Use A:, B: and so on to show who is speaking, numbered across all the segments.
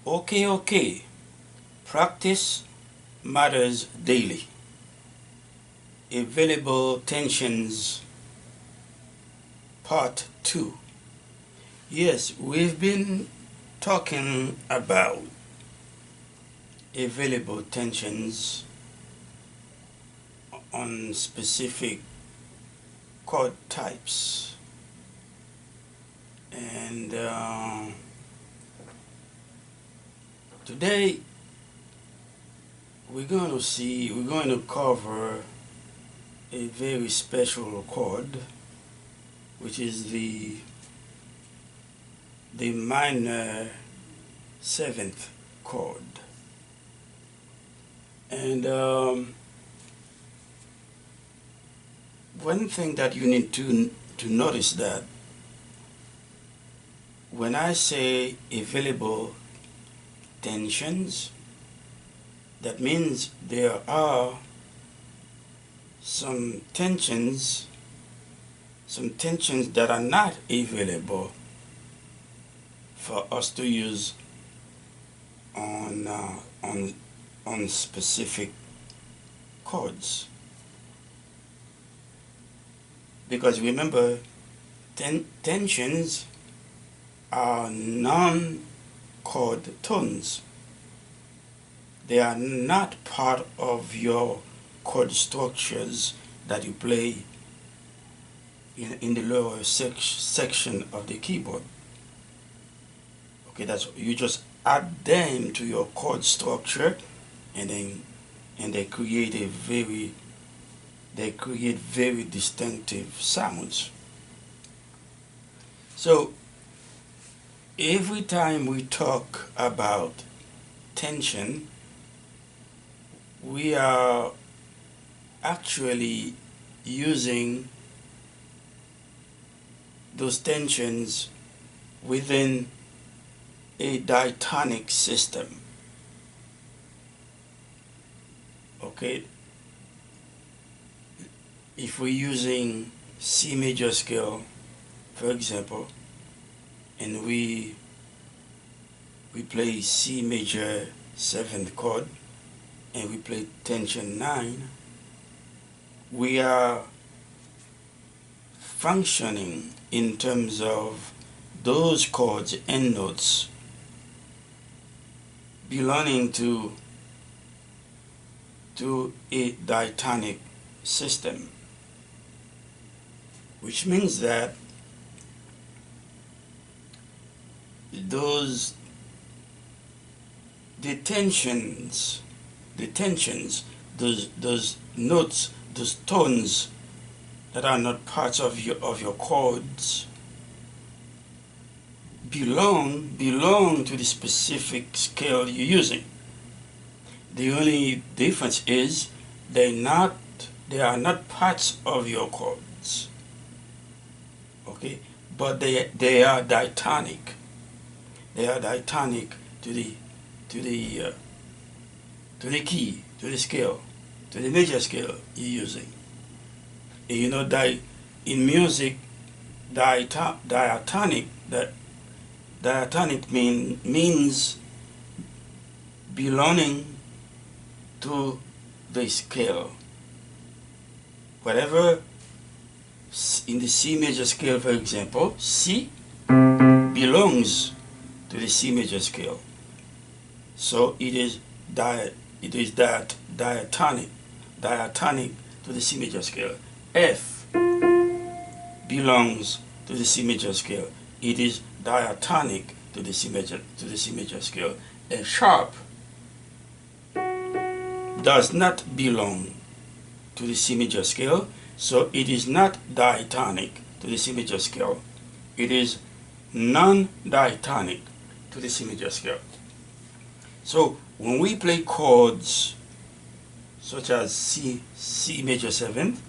A: Okay. Practice matters daily. Available tensions, part 2. Yes, we've been talking about available tensions on specific chord types. And today we're going to cover a very special chord, which is the minor 7th chord. And one thing that you need to notice, that when I say available tensions, that means there are some tensions that are not available for us to use on specific chords. Because remember, tensions are non-chord tones. They are not part of your chord structures that you play in the lower section of the keyboard. Okay, you just add them to your chord structure, and they create very distinctive sounds. So every time we talk about tension, we are actually using those tensions within a diatonic system. Okay, if we're using C major scale, for example, and we play C major 7th chord, and we play tension 9, we are functioning in terms of those chords and notes belonging to a diatonic system, which means that those tensions, those notes, those tones that are not parts of your chords belong to the specific scale you're using. The only difference is they are not parts of your chords. Okay, but they are diatonic. They are diatonic to the key, to the scale, to the major scale you're using. And you know, in music, diatonic means belonging to the scale. Whatever in the C major scale, for example, C belongs to the C major scale. So it is diatonic to the C major scale. F belongs to the C major scale. It is diatonic to the C major scale. F sharp does not belong to the C major scale, so it is not diatonic to the C major scale. It is non-diatonic to the C major scale. So when we play chords such as C major 7th,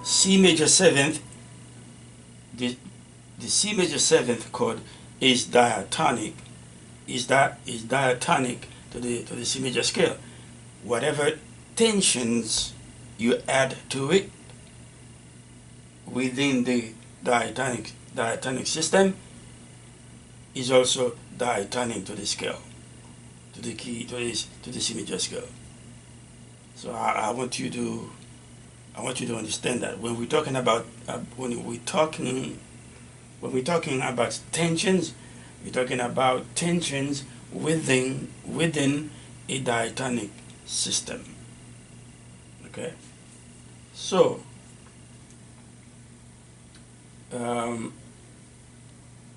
A: C major 7th, the C major 7th chord is diatonic, diatonic to the C major scale. Whatever tensions you add to it within the diatonic system is also diatonic to the scale, to the key, to the C major scale. So I want you to understand that when we're talking about when we're talking about tensions, we're talking about tensions within a diatonic system. Okay, so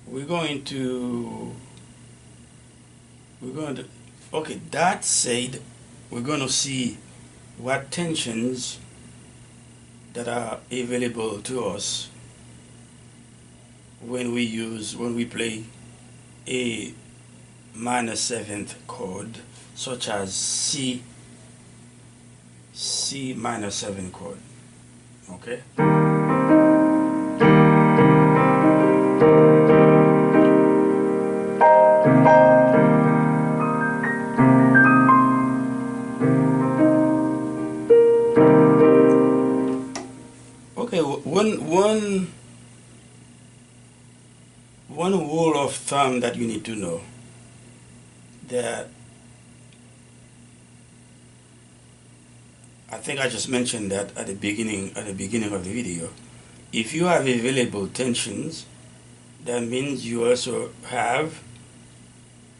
A: we're going to okay, that said, we're going to see what tensions that are available to us when we play a minor seventh chord, such as C minor 7 chord. Okay, one rule of thumb that you need to know, that I think I just mentioned that at the beginning of the video. If you have available tensions, that means you also have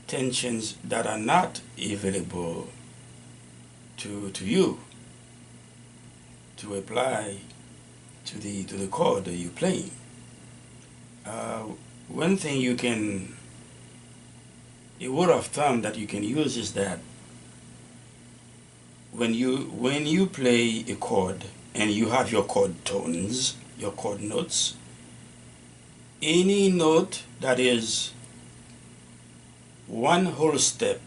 A: tensions that are not available to you to apply to the chord that you're playing. One thing a rule of thumb that you can use is that when you play a chord and you have your chord tones, your chord notes, any note that is one whole step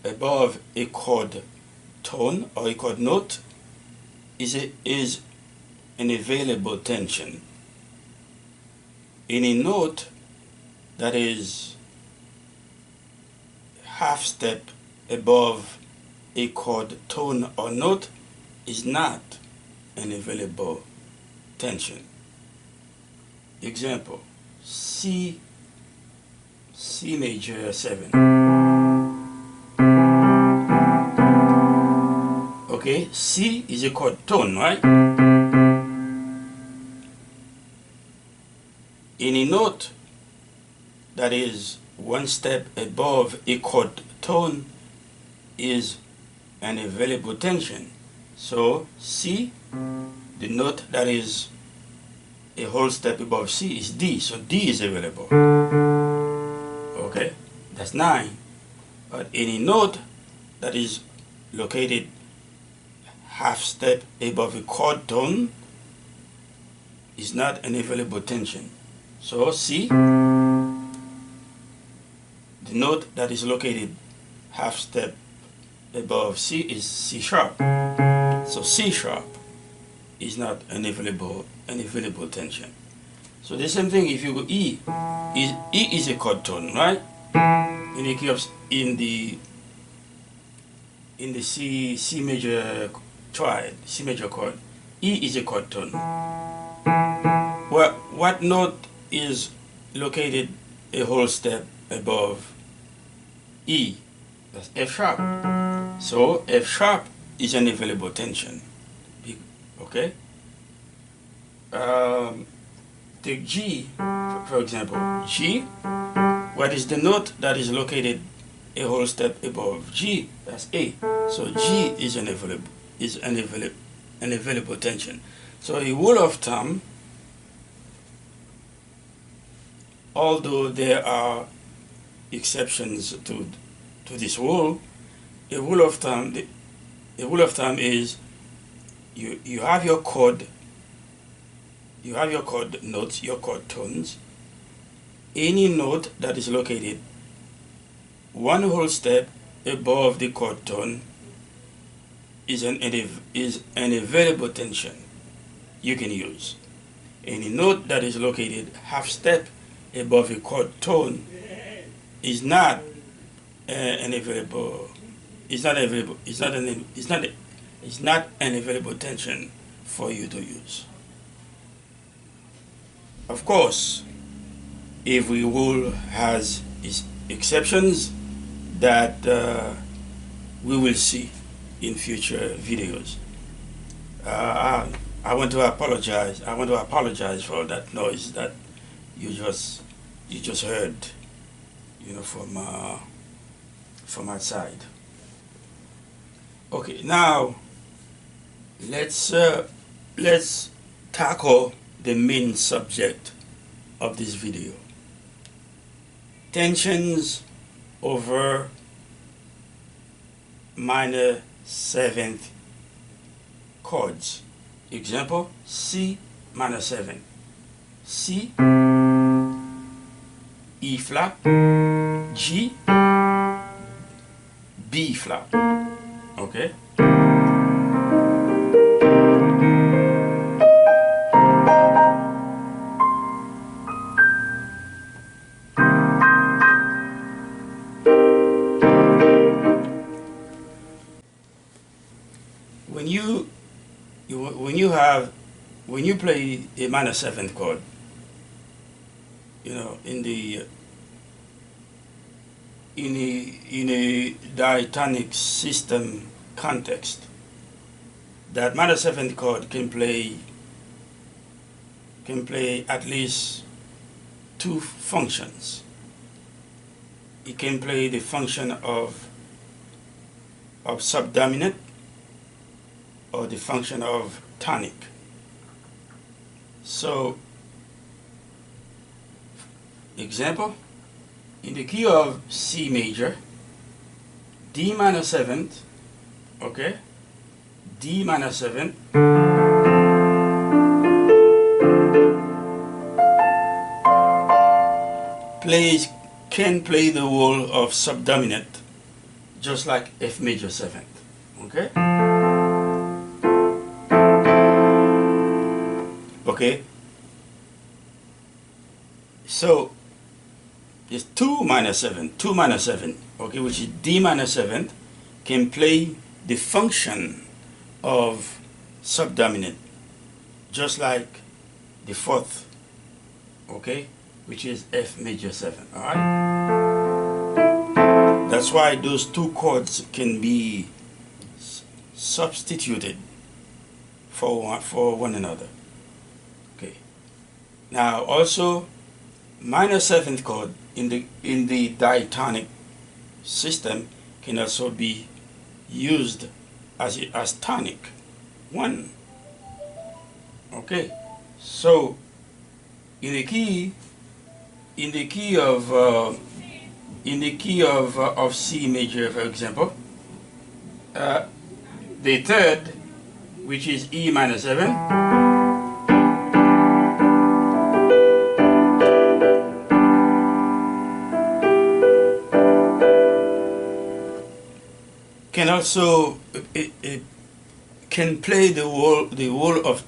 A: above a chord tone or a chord note is an available tension. Any note that is half step above a chord tone or note is not an available tension. Example, C major 7. Okay, C is a chord tone, right? Any note that is one step above a chord tone is an available tension. So C, the note that is a whole step above C is D, so D is available. Okay, that's 9. But any note that is located half step above a chord tone is not an available tension. So C, the note that is located half step above C is C sharp. So C sharp is not an available tension. So the same thing if you go E is a chord tone, right? In the key of in the C major triad, C major chord, E is a chord tone. Well, what note is located a whole step above E? That's F sharp. So F sharp is an available tension. Okay. Take G, for example. G, what is the note that is located a whole step above G? That's A. So G is an available tension. So a rule of thumb, although there are exceptions to this rule, a rule of thumb is you have your chord notes, your chord tones. Any note that is located one whole step above the chord tone is an available tension you can use. Any note that is located half step above a chord tone is not an available tension for you to use. Of course, every rule has its exceptions that we will see in future videos. I want to apologize. I want to apologize for that noise that you just heard, from outside. Okay, now let's tackle the main subject of this video: tensions over minor seventh chords. Example: C minor 7, C, E flat, G, B flat. Okay? When you play a minor seventh chord, in a diatonic system context, that minor seventh chord can play at least two functions. It can play the function of subdominant or the function of tonic. So, example, in the key of C major, D minor 7th, okay, D minor 7, can play the role of subdominant, just like F major 7th, okay? Okay, so it's 2 minor 7, okay, which is D minor 7, can play the function of subdominant, just like the 4th, okay, which is F major 7, all right? That's why those two chords can be substituted for one another. Okay. Now also, minor 7th chord in the diatonic system can also be used as tonic 1. Okay. So in the key of C major, for example, the 3rd, which is E minor 7, can also can play the role of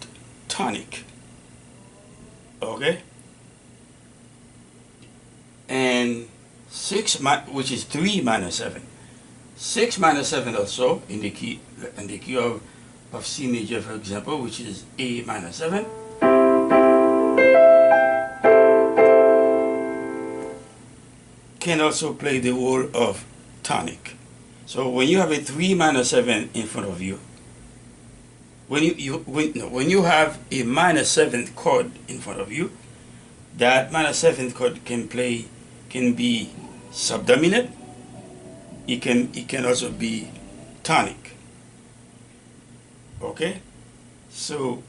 A: tonic. Okay, and 6, which is 3 minor 7, 6 minor 7 also in the key of C major, for example, which is A minor 7, can also play the role of tonic. So when you have a 3 minor 7 in front of you, when you have a minor 7th chord in front of you, that minor 7th chord can be subdominant. It can also be tonic. Okay, so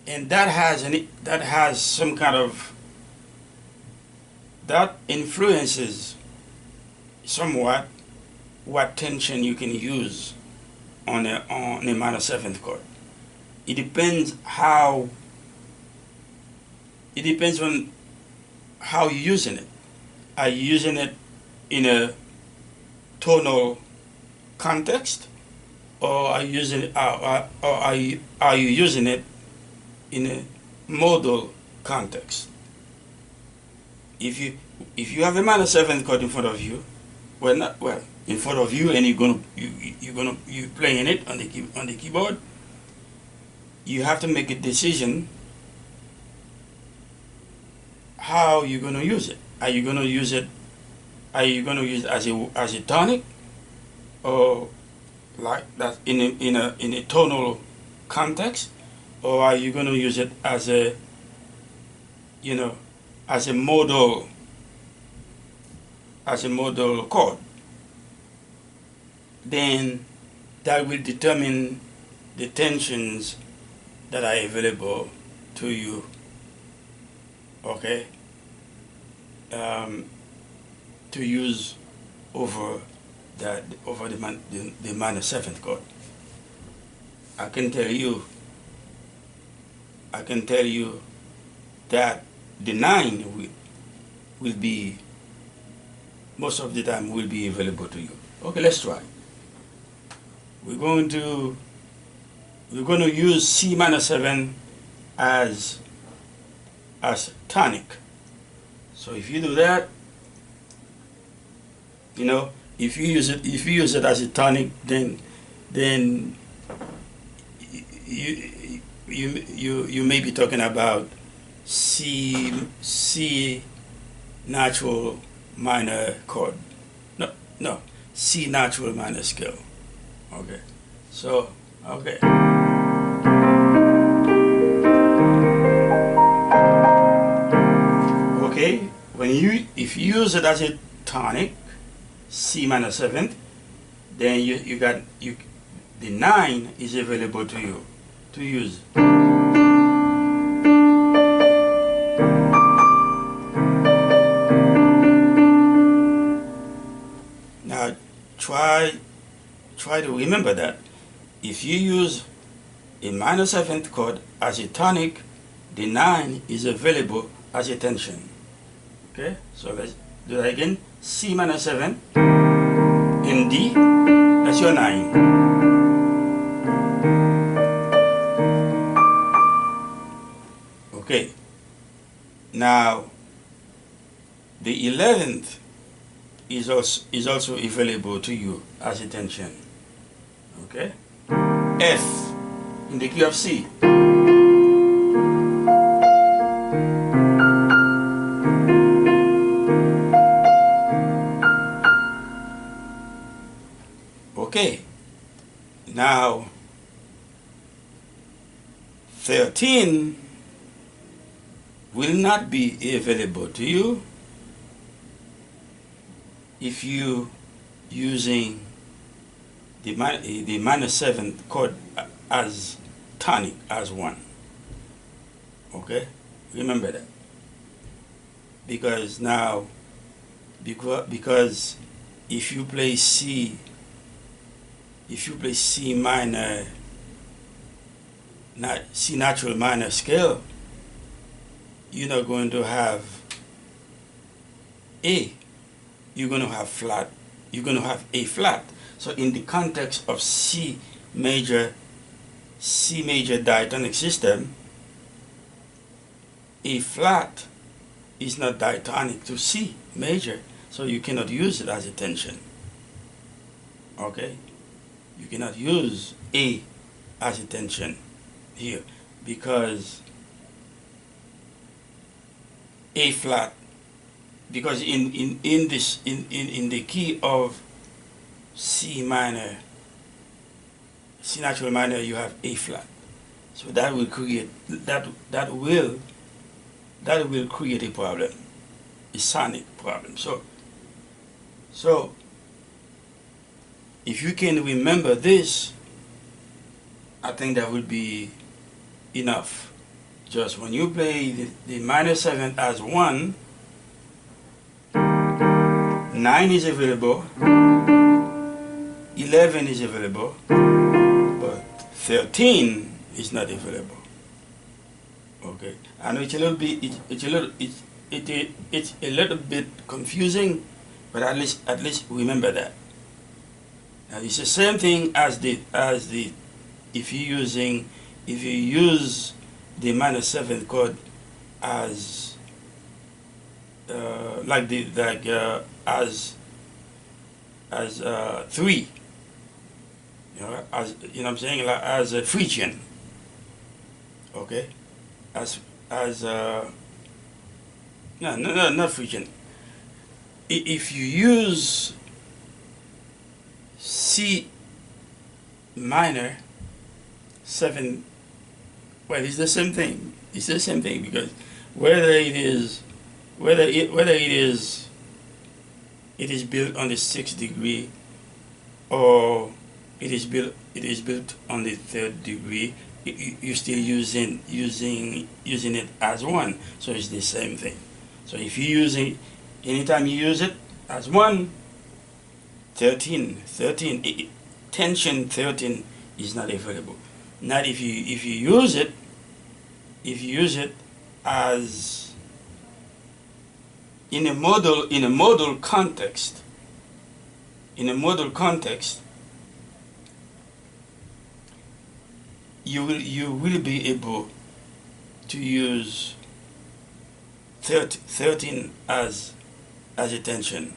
A: and that influences somewhat what tension you can use on a minor 7th chord. It depends on how you're using it. Are you using it in a tonal context, or are you using it in a modal context? If you have a minor 7th chord in front of you, in front of you, and you're playing it on the keyboard, you have to make a decision how you gonna use it. Are you gonna use it? Are you gonna use it as a tonic, or like that in a tonal context, or are you gonna use it as a, you know, as a modal chord? Then that will determine the tensions that are available to you. Okay, to use over the minor seventh chord. I can tell you that the 9 will be, most of the time, will be available to you. Okay, let's try. We're going to use C minor 7 as tonic. So if you do that, you know, if you use it as a tonic, then you may be talking about C natural minor chord. No, C natural minor scale. Okay, so okay. Okay, if you use it as a tonic, C minor 7th, then the 9 is available to you to use. Now try to remember that if you use a minor 7th chord as a tonic, the 9 is available as a tension. Okay, so let's do that again. C minor 7 in D, that's your 9. Okay, now the 11th is also available to you as a tension. Okay, F in the key of C. Okay, now 13 will not be available to you if you using the minor 7th chord as tonic, as 1. Okay, remember that, because if you play C minor, C natural minor scale, you're not going to have A. You're going to have flat. You're going to have A flat. So in the context of C major diatonic system, A flat is not diatonic to C major, so you cannot use it as a tension. Okay, you cannot use A as a tension here, because A flat, because in the key of C minor, C natural minor, you have A flat, so that will create create a problem, a sonic problem. So if you can remember this, I think that would be enough. Just when you play the minor 7th as 1, 9 is available, 11 is available, but 13 is not available. Okay, I know it's a little bit confusing, but at least remember that. Now it's the same thing as if you use the minor 7th chord as as 3, you know, as you know what I'm saying, like as a Phrygian. Okay, as No, not phrygian. If you use C minor 7, well, it's the same thing. It's the same thing, because whether it is it is built on the 6th degree, or it is built on the 3rd degree, you're still using it as 1. So it's the same thing. So if you use it, anytime you use it as 1, 13, tension 13 is not available. Not if you use it as in a modal context. In a modal context, you will be able to use 13 as a tension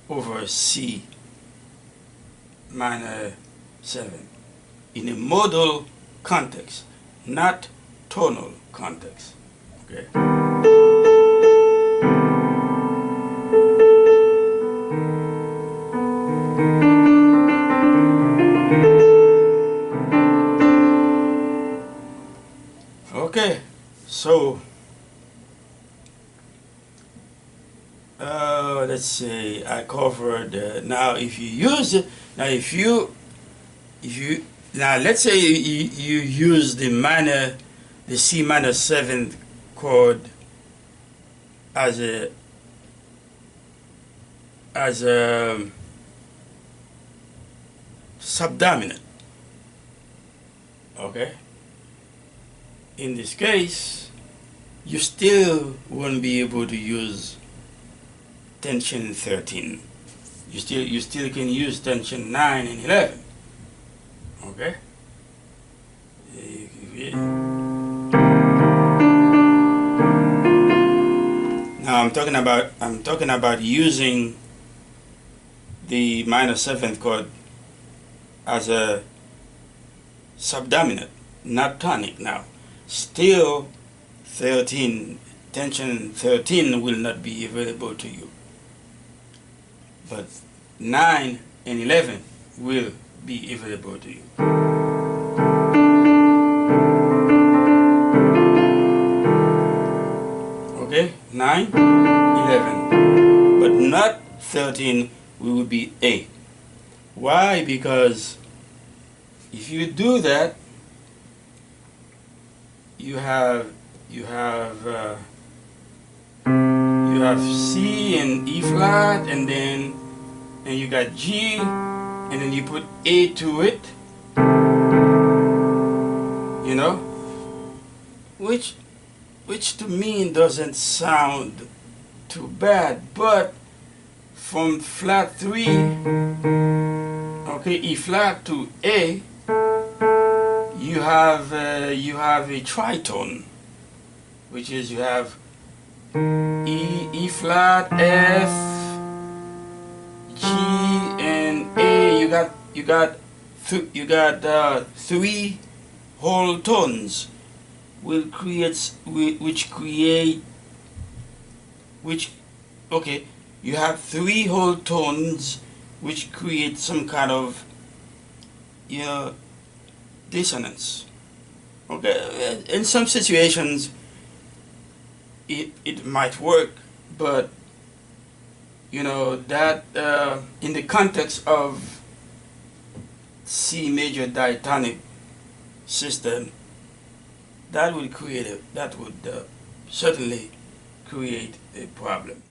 A: over C minor 7 in a modal context, not tonal context. Okay. Okay, so let's say I covered now. If you use it now, if you now, let's say you use the C minor 7th chord as a subdominant. Okay. In this case, you still won't be able to use tension 13. You still can use tension 9 and 11. Okay. Now I'm talking about using the minor 7th chord as a subdominant, not tonic. Now, still 13, tension 13 will not be available to you, but 9 and 11 will be available to you. Okay, 9, 11, but not 13 will be A. Why? Because if you do that, you have C and E flat, and then you got G, and then you put A to it, you know, which to me doesn't sound too bad. But from flat 3, okay, E flat to A, you have a tritone, which is you have E flat, F, G, and A. You got 3 whole tones you have 3 whole tones which create some kind of dissonance. Okay, in some situations it might work, but that in the context of C major diatonic system, that would certainly create a problem.